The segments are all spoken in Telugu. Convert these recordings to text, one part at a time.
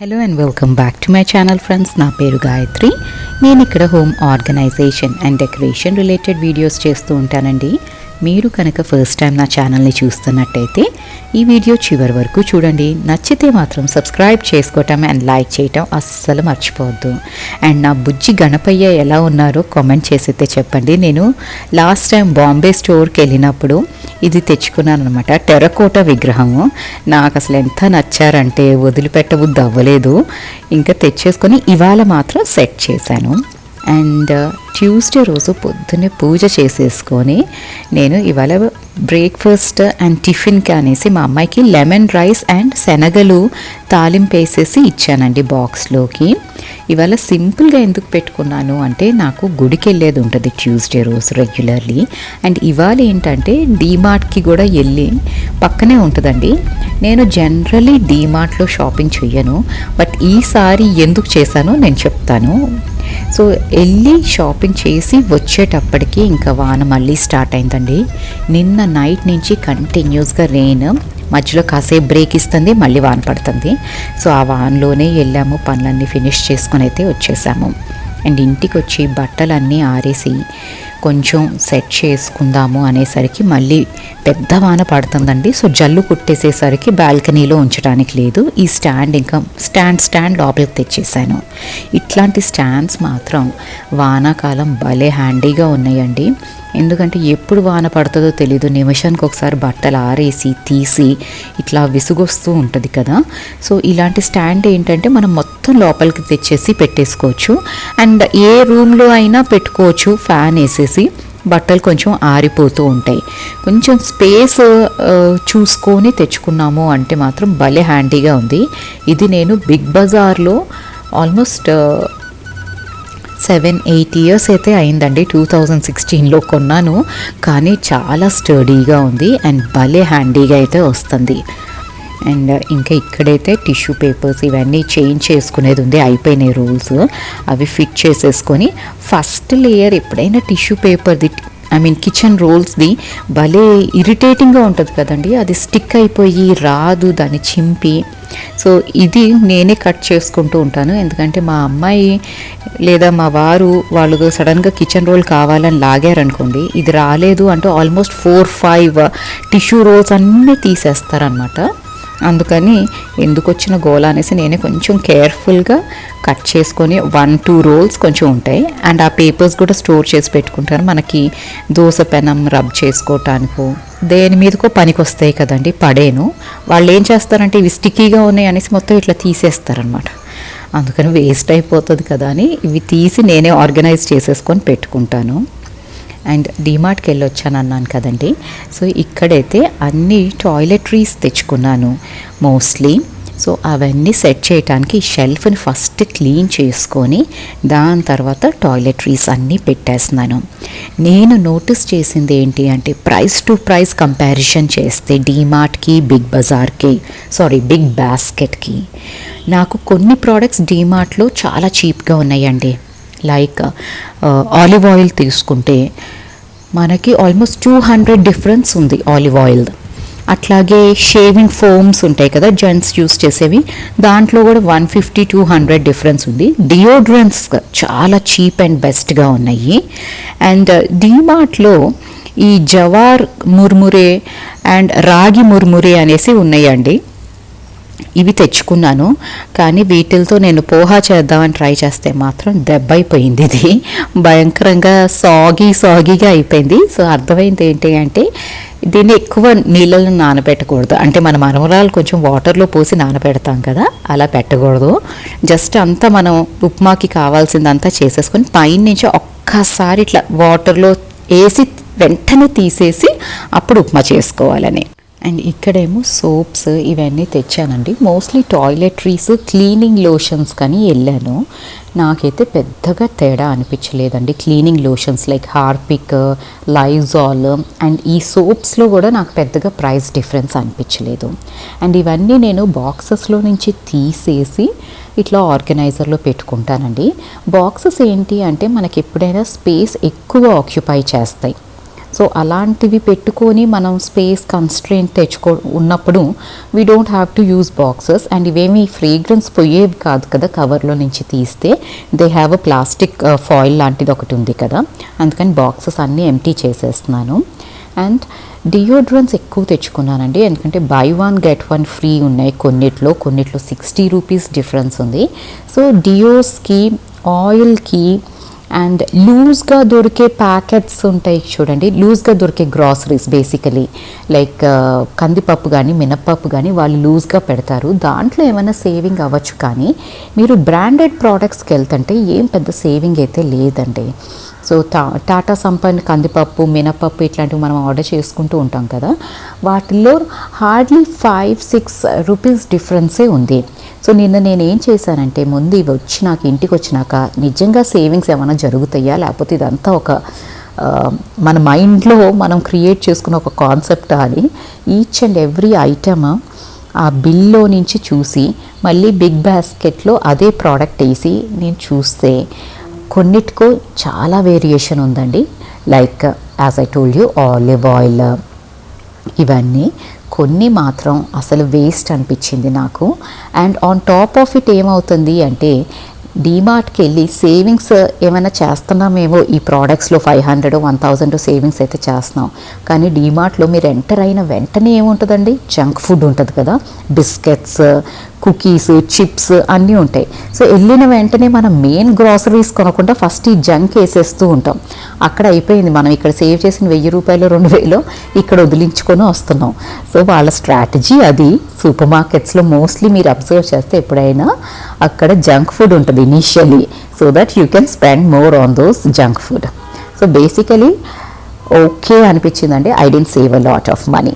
Hello and welcome back to my channel friends. నా పేరు గాయత్రి. నేను ఇక్కడ home organisation and decoration related videos చేస్తూ ఉంటానండి. మీరు కనుక ఫస్ట్ టైం నా ఛానల్ని చూస్తున్నట్టయితే ఈ వీడియో చివరి వరకు చూడండి. నచ్చితే మాత్రం సబ్స్క్రైబ్ చేసుకోవటం అండ్ లైక్ చేయటం అస్సలు మర్చిపోవద్దు. అండ్ నా బుజ్జి గణపయ్య ఎలా ఉన్నారో కామెంట్ చేసితే చెప్పండి. నేను లాస్ట్ టైం బాంబే స్టోర్కి వెళ్ళినప్పుడు ఇది తెచ్చుకున్నాను అనమాట, టెర్రకోటా విగ్రహము. నాకు అసలు ఎంత నచ్చారంటే వదిలిపెట్టబుద్ధి అవ్వలేదు. ఇంకా తెచ్చేసుకొని ఇవాళ మాత్రం సెట్ చేశాను. అండ్ ట్యూస్డే రోజు పొద్దున్నే పూజ చేసేసుకొని నేను ఇవాళ బ్రేక్ఫాస్ట్ అండ్ టిఫిన్కి అనేసి మా అమ్మాయికి లెమన్ రైస్ అండ్ శనగలు తాలింపు వేసేసి ఇచ్చానండి బాక్స్లోకి. ఇవాళ సింపుల్గా ఎందుకు పెట్టుకున్నాను అంటే నాకు గుడికి వెళ్ళేది ఉంటుంది ట్యూస్డే రోజు రెగ్యులర్లీ. అండ్ ఇవాళ ఏంటంటే డీమార్ట్కి కూడా వెళ్ళి పక్కనే ఉంటుందండి. నేను జనరలీ డీమార్ట్లో షాపింగ్ చెయ్యను, బట్ ఈసారి ఎందుకు చేశానో నేను చెప్తాను. సో వెళ్ళి షాపింగ్ చేసి వచ్చేటప్పటికి ఇంకా వాన మళ్ళీ స్టార్ట్ అయిందండి. నిన్న నైట్ నుంచి కంటిన్యూస్గా రెయిన్, మధ్యలో కాసేపు బ్రేక్ ఇస్తుంది, మళ్ళీ వాన పడుతుంది. సో ఆ వానలోనే వెళ్ళాము, పనులన్నీ ఫినిష్ చేసుకొని అయితే వచ్చేసాము. అండ్ ఇంటికి వచ్చి బట్టలన్నీ ఆరేసి కొంచెం సెట్ చేసుకుందాము అనేసరికి మళ్ళీ పెద్ద వాన పడుతుందండి. సో జల్లు కుట్టేసేసరికి బాల్కనీలో ఉంచడానికి లేదు. ఈ స్టాండ్ ఇంకా స్టాండ్ లోపలికి తెచ్చేసాను. ఇట్లాంటి స్టాండ్స్ మాత్రం వానాకాలం భలే హ్యాండీగా ఉన్నాయండి. ఎందుకంటే ఎప్పుడు వాన పడుతుందో తెలీదు. నిమిషానికి ఒకసారి బట్టలు ఆరేసి తీసి ఇట్లా విసుగొస్తూ ఉంటుంది కదా. సో ఇలాంటి స్టాండ్ ఏంటంటే మనం మొత్తం లోపలికి తెచ్చేసి పెట్టేసుకోవచ్చు. అండ్ ఏ రూమ్లో అయినా పెట్టుకోవచ్చు. ఫ్యాన్ వేసేసి బట్టలు కొంచెం ఆరిపోతూ ఉంటాయి. కొంచెం స్పేస్ చూసుకొని తెచ్చుకున్నాము అంటే మాత్రం భలే హ్యాండీగా ఉంది. ఇది నేను బిగ్ బజార్లో ఆల్మోస్ట్ 7-8 ఇయర్స్ అయితే అయిందండి. 2016లో కొన్నాను, కానీ చాలా స్టడీగా ఉంది అండ్ భలే హ్యాండీగా అయితే వస్తుంది. అండ్ ఇంకా ఇక్కడైతే టిష్యూ పేపర్స్ ఇవన్నీ చేంజ్ చేసుకునేది ఉంది, అయిపోయినాయి రూల్స్. అవి ఫిట్ చేసేసుకొని ఫస్ట్ లేయర్ ఎప్పుడైనా టిష్యూ పేపర్ది కిచెన్ రోల్స్ది భలే ఇరిటేటింగ్గా ఉంటుంది కదండి. అది స్టిక్ అయిపోయి రాదు దాన్ని చింపి. సో ఇది నేనే కట్ చేసుకుంటూ ఉంటాను. ఎందుకంటే మా అమ్మాయి లేదా మా వారు వాళ్ళు సడన్గా కిచెన్ రోల్ కావాలని లాగారనుకోండి, ఇది రాలేదు అంటూ ఆల్మోస్ట్ 4-5 టిష్యూ రోల్స్ అన్నీ తీసేస్తారనమాట. అందుకని ఎందుకు వచ్చిన గోల అనేసి నేనే కొంచెం కేర్ఫుల్గా కట్ చేసుకొని 1-2 రోల్స్ కొంచెం ఉంటాయి. అండ్ ఆ పేపర్స్ కూడా స్టోర్ చేసి పెట్టుకుంటాను. మనకి దోశ పెనం రబ్ చేసుకోవటానికో దేని మీదకో పనికి వస్తాయి కదండి. పడేను వాళ్ళు ఏం చేస్తారంటే ఇవి స్టిక్కీగా ఉన్నాయి అనేసి మొత్తం ఇట్లా తీసేస్తారనమాట. అందుకని వేస్ట్ అయిపోతుంది కదా అని ఇవి తీసి నేనే ఆర్గనైజ్ చేసేసుకొని పెట్టుకుంటాను. అండ్ డీమార్ట్కి వెళ్ళొచ్చాను అన్నాను కదండి. సో ఇక్కడైతే అన్ని టాయిలెటరీస్ తెచ్చుకున్నాను మోస్ట్లీ. సో అవన్నీ సెట్ చేయడానికి షెల్ఫ్ని ఫస్ట్ క్లీన్ చేసుకొని దాని తర్వాత టాయిలెటరీస్ అన్నీ పెట్టేస్తున్నాను. నేను నోటీస్ చేసింది ఏంటి అంటే ప్రైస్ టు ప్రైస్ కంపారిజన్ చేస్తే డీమార్ట్కి బిగ్ బాస్కెట్కి నాకు కొన్ని ప్రోడక్ట్స్ డీమార్ట్లో చాలా చీప్గా ఉన్నాయండి. లైక్ ఆలివ్ ఆయిల్ తీసుకుంటే మనకి ఆల్మోస్ట్ 200 డిఫరెన్స్ ఉంది ఆలివ్ ఆయిల్. అట్లాగే షేవింగ్ ఫోమ్స్ ఉంటాయి కదా జెంట్స్ యూస్ చేసేవి, దాంట్లో కూడా 150-200 డిఫరెన్స్ ఉంది. డియోడ్రెంట్స్ చాలా చీప్ అండ్ బెస్ట్గా ఉన్నాయి. అండ్ డీమార్ట్లో ఈ జవార్ ముర్మురే అండ్ రాగి ముర్మురే అనేసి ఉన్నాయండి. ఇవి తెచ్చుకున్నాను, కానీ వీటితో నేను పోహా చేద్దామని ట్రై చేస్తే మాత్రం దెబ్బ అయిపోయింది. ఇది భయంకరంగా సాగీగా అయిపోయింది. సో అర్థమైంది ఏంటి అంటే దీన్ని ఎక్కువ నీళ్ళలో నానబెట్టకూడదు. అంటే మన మరమరాలు కొంచెం వాటర్లో పోసి నానబెడతాం కదా, అలా పెట్టకూడదు. జస్ట్ అంతా మనం ఉప్మాకి కావాల్సిందంతా చేసేసుకొని పైన నుంచి ఒక్కసారి ఇట్లా వాటర్లో వేసి వెంటనే తీసేసి అప్పుడు ఉప్మా చేసుకోవాలని. అండ్ ఇక్కడేమో సోప్స్ ఇవన్నీ తెచ్చానండి. మోస్ట్లీ టాయిలెటరీస్ క్లీనింగ్ లోషన్స్ కానీ వెళ్ళాను. నాకైతే పెద్దగా తేడా అనిపించలేదండి. Cleaning lotions like Harpic, Lysol and ఈ సోప్స్లో కూడా నాకు పెద్దగా ప్రైస్ డిఫరెన్స్ అనిపించలేదు. అండ్ ఇవన్నీ నేను బాక్సెస్లో నుంచి తీసేసి ఇట్లా ఆర్గనైజర్లో పెట్టుకుంటానండి. బాక్సెస్ ఏంటి అంటే మనకి ఎప్పుడైనా స్పేస్ ఎక్కువ ఆక్యుపై చేస్తాయి. సో అలాంటివి పెట్టుకొని మనం స్పేస్ కన్స్ట్రెయింట్ ఉన్నప్పుడు we don't have to use boxes. And ఇవేమి ఫ్రేగ్రెన్స్ పోయేవి కాదు కదా కవర్లో నుంచి తీస్తే. They have a plastic foil లాంటిది ఒకటి ఉంది కదా, అందుకని బాక్సెస్ అన్నీ ఎంటీ చేసేస్తున్నాను. అండ్ డియోడ్రెంట్స్ ఎక్కువ తెచ్చుకున్నానండి, ఎందుకంటే బై 1 get 1 ఫ్రీ ఉన్నాయి కొన్నిట్లో 60 రూపీస్ డిఫరెన్స్ ఉంది. సో డియోస్కి, ఆయిల్కి అండ్ లూజ్గా దొరికే ప్యాకెట్స్ ఉంటాయి చూడండి, లూజ్గా దొరికే గ్రాసరీస్ బేసికలీ లైక్ కందిపప్పు కానీ మినప్పప్పు కానీ వాళ్ళు లూజ్గా పెడతారు, దాంట్లో ఏమైనా సేవింగ్ అవ్వచ్చు. కానీ మీరు బ్రాండెడ్ ప్రోడక్ట్స్కి వెళ్తుంటే ఏం పెద్ద సేవింగ్ అయితే లేదండి. సో టాటా సంపన్ కందిపప్పు, మినపప్పు ఇట్లాంటివి మనం ఆర్డర్ చేసుకుంటూ ఉంటాం కదా, వాటిల్లో హార్డ్లీ 5-6 రూపీస్ డిఫరెన్సే ఉంది. సో నిన్న నేను ఏం చేశానంటే, ముందు ఇవి నాకు ఇంటికి వచ్చినాక నిజంగా సేవింగ్స్ ఏమైనా జరుగుతాయా, లేకపోతే ఇదంతా ఒక మన మైండ్లో మనం క్రియేట్ చేసుకున్న ఒక కాన్సెప్ట్ అని ఈచ్ అండ్ ఎవ్రీ ఐటమ్ ఆ బిల్లో నుంచి చూసి మళ్ళీ బిగ్ బాస్కెట్లో అదే ప్రోడక్ట్ వేసి నేను చూస్తే కొన్నిటికో చాలా వేరియేషన్ ఉందండి. Like as I told you olive oil ఇవన్నీ, కొన్ని మాత్రం అసలు వేస్ట్ అనిపించింది నాకు. And on top of it ఏమవుతుంది అంటే, డీమార్ట్కి వెళ్ళి సేవింగ్స్ ఏమైనా చేస్తున్నామేమో ఈ ప్రోడక్ట్స్లో 500-1000 సేవింగ్స్ అయితే చేస్తున్నాం. కానీ డీమార్ట్లో మీరు ఎంటర్ అయిన వెంటనే ఏముంటుందండి, జంక్ ఫుడ్ ఉంటుంది కదా, బిస్కెట్స్, కుకీస్, చిప్స్ అన్నీ ఉంటాయి. సో వెళ్ళిన వెంటనే మనం మెయిన్ గ్రాసరీస్ కొనకుండా ఫస్ట్ ఈ జంక్ వేసేస్తూ ఉంటాం. అక్కడ అయిపోయింది, మనం ఇక్కడ సేవ్ చేసిన 1000 రూపాయలు 2000 ఇక్కడ వదిలించుకొని వస్తున్నాం. సో వాళ్ళ స్ట్రాటజీ అది. సూపర్ మార్కెట్స్లో మోస్ట్లీ మీరు అబ్జర్వ్ చేస్తే ఎప్పుడైనా అక్కడ జంక్ ఫుడ్ ఉంటుంది initially, so that you can spend more on those junk food. So basically okay అనిపించిందండి, I didn't save a lot of money.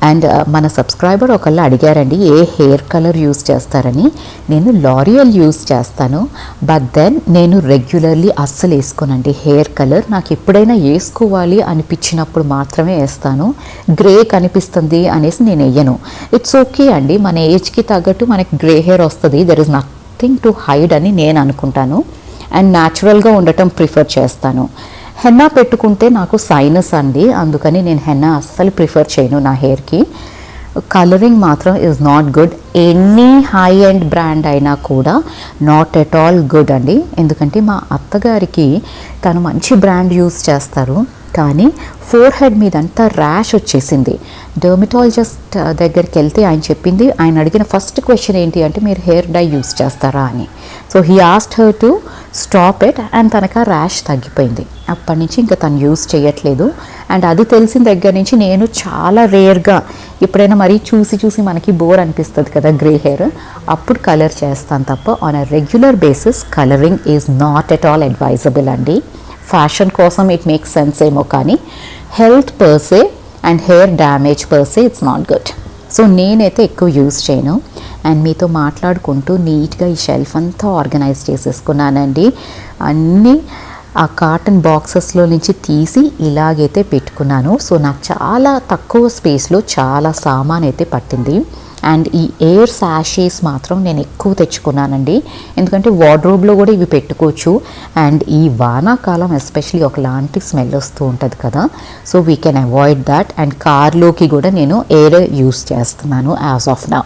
And మన సబ్స్క్రైబర్ ఒకళ్ళు అడిగారండి ఏ హెయిర్ కలర్ యూస్ చేస్తారని. నేను లారియల్ యూస్ చేస్తాను, బట్ దెన్ నేను రెగ్యులర్లీ అస్సలు వేసుకోనండి హెయిర్ కలర్. నాకు ఎప్పుడైనా వేసుకోవాలి అనిపించినప్పుడు మాత్రమే వేస్తాను. గ్రే కనిపిస్తుంది అనేసి నేను వేయను. ఇట్స్ ఓకే అండి, మన ఏజ్కి తగ్గట్టు మనకి గ్రే హెయిర్ వస్తుంది, there is nothing to hide అని నేను అనుకుంటాను. అండ్ న్యాచురల్గా ఉండటం ప్రిఫర్ చేస్తాను. హెన్నా పెట్టుకుంటే నాకు సైనస్ అండి, అందుకని నేను హెన్నా అస్సలు ప్రిఫర్ చేయను నా హెయిర్కి. కలరింగ్ మాత్రం is not good. Any high end brand అయినా కూడా నాట్ ఎట్ ఆల్ గుడ్ అండి. ఎందుకంటే మా అత్తగారికి తను మంచి బ్రాండ్ యూస్ చేస్తారు, కానీ ఫోర్ హెడ్ మీద అంతా ర్యాష్ వచ్చేసింది. డర్మటాలజిస్ట్ దగ్గరికి వెళ్తే ఆయన అడిగిన ఫస్ట్ క్వశ్చన్ ఏంటి అంటే, మీరు హెయిర్ డై యూస్ చేస్తారా అని. So he asked her to stop it and తనకు ఆ ర్యాష్ తగ్గిపోయింది. అప్పటి నుంచి ఇంకా తను యూస్ చేయట్లేదు. అండ్ అది తెలిసిన దగ్గర నుంచి నేను చాలా రేర్గా ఎప్పుడైనా మరీ చూసి మనకి బోర్ అనిపిస్తుంది కదా గ్రే హెయిర్, అప్పుడు కలర్ చేస్తాను తప్ప on a regular basis colouring is not at all advisable అండి. ఫ్యాషన్ కోసం ఇట్ మేక్స్ సెన్స్ ఏమో, కానీ health per se and hair damage per se it's not good. So నేనైతే ఎక్కువ యూజ్ చేయను. అండ్ మీతో మాట్లాడుకుంటూ నీట్గా ఈ షెల్ఫ్ అంతా ఆర్గనైజ్ చేసేసుకున్నానండి. అన్నీ ఆ కాటన్ బాక్సెస్లో నుంచి తీసి ఇలాగైతే పెట్టుకున్నాను. సో నాకు చాలా తక్కువ స్పేస్లో చాలా సామాన్ అయితే పట్టింది. అండ్ ఈ ఎయిర్ శాషేస్ మాత్రం నేను ఎక్కువ తెచ్చుకున్నానండి, ఎందుకంటే వార్డ్రోబ్లో కూడా ఇవి పెట్టుకోవచ్చు. అండ్ ఈ వానాకాలం ఎస్పెషలీ ఒకలాంటి స్మెల్ వస్తూ ఉంటుంది కదా, so we can avoid that. And కార్లోకి కూడా నేను ఎయిర్ యూస్ చేస్తున్నాను యాజ్ ఆఫ్ నౌ.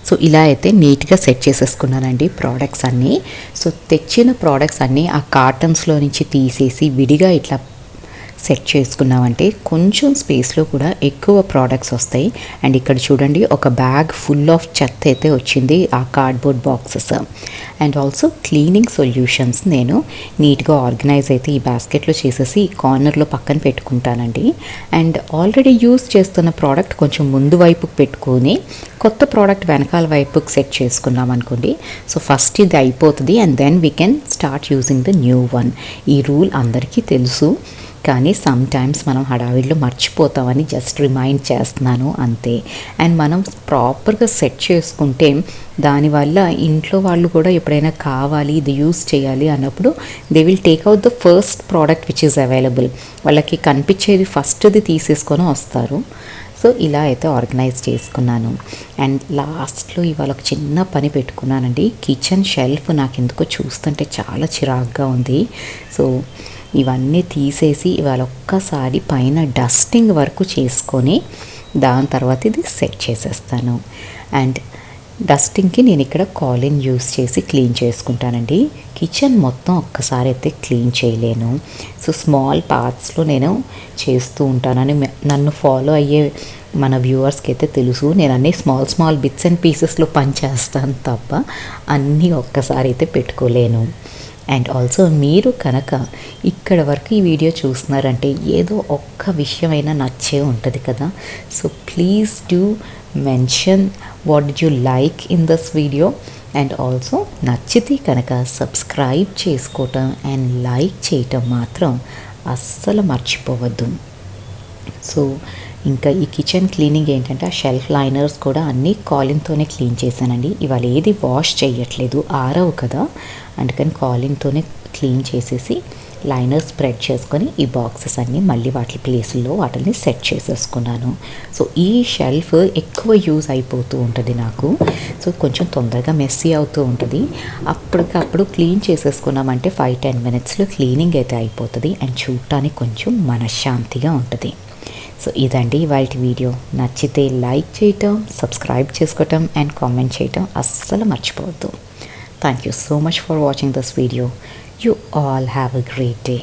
సో ఇలా అయితే నీట్గా సెట్ చేసేసుకున్నానండి ప్రోడక్ట్స్ అన్నీ. సో తెచ్చిన ప్రోడక్ట్స్ అన్నీ ఆ కార్టన్స్లో నుంచి తీసేసి విడిగా ఇట్లా సెట్ చేసుకున్నామంటే కొంచెం స్పేస్లో కూడా ఎక్కువ ప్రోడక్ట్స్ వస్తాయి. అండ్ ఇక్కడ చూడండి ఒక బ్యాగ్ ఫుల్ ఆఫ్ చెత్త అయితే వచ్చింది ఆ cardboard boxes. And also cleaning solutions నేను నీట్గా ఆర్గనైజ్ అయితే ఈ బాస్కెట్లో చేసేసి కార్నర్లో పక్కన పెట్టుకుంటానండి. అండ్ ఆల్రెడీ యూస్ చేస్తున్న ప్రోడక్ట్ కొంచెం ముందు వైపుకి పెట్టుకొని కొత్త ప్రోడక్ట్ వెనకాల వైపుకి సెట్ చేసుకున్నాం అనుకోండి. సో ఫస్ట్ ఇది అయిపోతుంది and then we can start using the new one. ఈ రూల్ అందరికీ తెలుసు, కానీ సమ్ టైమ్స్ మనం హడావిడిలో మర్చిపోతామని జస్ట్ రిమైండ్ చేస్తున్నాను అంతే. అండ్ మనం ప్రాపర్గా సెట్ చేసుకుంటే దానివల్ల ఇంట్లో వాళ్ళు కూడా ఎప్పుడైనా కావాలి ఇది యూస్ చేయాలి అన్నప్పుడు they will take out the first product which is available. వాళ్ళకి కనిపించేది ఫస్ట్ది తీసేసుకొని వస్తారు. సో ఇలా అయితే ఆర్గనైజ్ చేసుకున్నాను. అండ్ లాస్ట్లో ఇవాళ ఒక చిన్న పని పెట్టుకున్నానండి. కిచెన్ షెల్ఫ్ నాకు ఎందుకో చూస్తుంటే చాలా చిరాగ్గా ఉంది. సో ఇవన్నీ తీసేసి ఇవాళ ఒక్కసారి పైన డస్టింగ్ వరకు చేసుకొని దాని తర్వాత ఇది సెట్ చేసేస్తాను. అండ్ డస్టింగ్కి నేను ఇక్కడ కాలిన్ యూస్ చేసి క్లీన్ చేసుకుంటానండి. కిచెన్ మొత్తం ఒక్కసారి అయితే క్లీన్ చేయలేను. సో స్మాల్ పార్ట్స్లో నేను చేస్తూ ఉంటానని నన్ను ఫాలో అయ్యే మన వ్యూవర్స్కి అయితే తెలుసు. నేను అన్నీ స్మాల్ బిట్స్ అండ్ పీసెస్లో పని చేస్తాను తప్ప అన్నీ ఒక్కసారి అయితే పెట్టుకోలేను. అండ్ ఆల్సో మీరు కనుక ఇక్కడ వరకు ఈ వీడియో చూస్తున్నారంటే ఏదో ఒక్క విషయమైనా నచ్చే ఉంటుంది కదా. So please do mention what did you like in this video. And also నచ్చితే కనుక సబ్స్క్రైబ్ చేసుకోవటం అండ్ లైక్ చేయటం మాత్రం అస్సలు మర్చిపోవద్దు. సో ఇంకా ఈ కిచెన్ క్లీనింగ్ ఏంటంటే ఆ షెల్ఫ్ లైనర్స్ కూడా అన్నీ కాలిన్తోనే క్లీన్ చేశానండి. ఇవాళ ఏది వాష్ చేయట్లేదు, ఆరవు కదా, అందుకని కాలిన్తోనే క్లీన్ చేసేసి లైనర్ స్ప్రెడ్ చేసుకొని ఈ బాక్సెస్ అన్నీ మళ్ళీ వాటి ప్లేసుల్లో వాటిని సెట్ చేసేసుకున్నాను. సో ఈ షెల్ఫ్ ఎక్కువ యూజ్ అయిపోతూ ఉంటుంది నాకు. సో కొంచెం తొందరగా మెస్సీ అవుతూ ఉంటుంది. అప్పటికప్పుడు క్లీన్ చేసేసుకున్నామంటే 5-10 మినిట్స్లో క్లీనింగ్ అయితే అయిపోతుంది అండ్ చూడటానికి కొంచెం మనశ్శాంతిగా ఉంటుంది. సో ఇదండి ఇవాళ వీడియో. నచ్చితే లైక్ చేయటం, సబ్స్క్రైబ్ చేసుకోవటం అండ్ కామెంట్ చేయటం అస్సలు మర్చిపోవద్దు. Thank you so much for watching this video. You all have a great day.